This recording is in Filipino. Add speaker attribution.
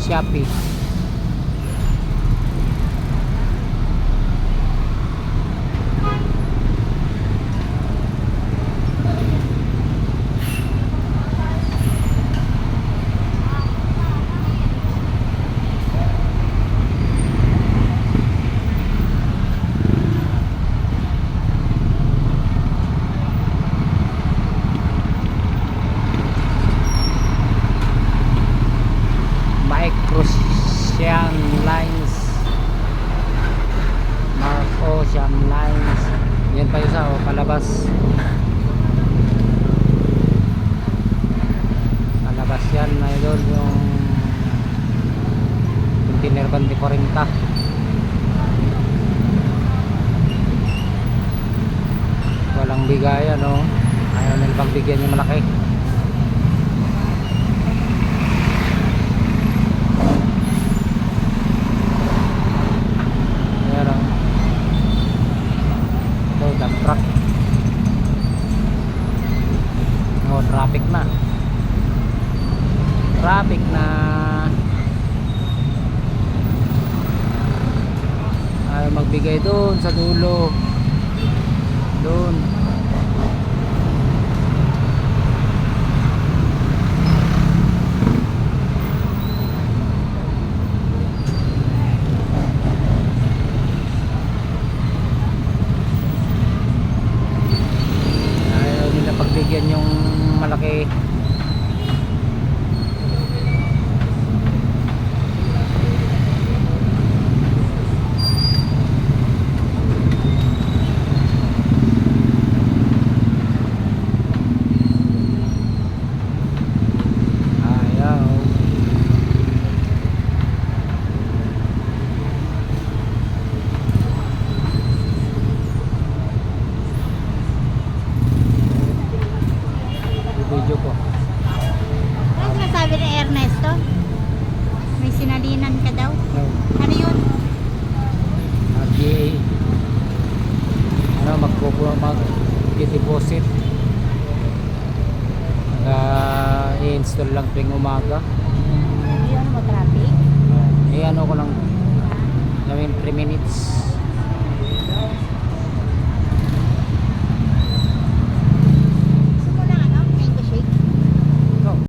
Speaker 1: Shopee. Marcosian Lines, Marcosian Lines. Yan pa isa o palabas. Palabas yan na idol, yung container van de 40. Walang bigayan o, ayaw nila pagbigyan yung malaki. Dump truck. Oh, traffic na. Traffic na. Ay magbigay doon sa dulo. Doon. Pagbigyan yung malaki. Ayaw. Video ko.
Speaker 2: Ano sinasabi ni Ernesto? May sinalinan ka daw?
Speaker 1: No.
Speaker 2: Ano yun?
Speaker 1: RGA. Ano, mag-deposit. I-install lang tuwing umaga.
Speaker 2: Yun mo traffic?
Speaker 1: Ano ko lang gawin 3 minutes.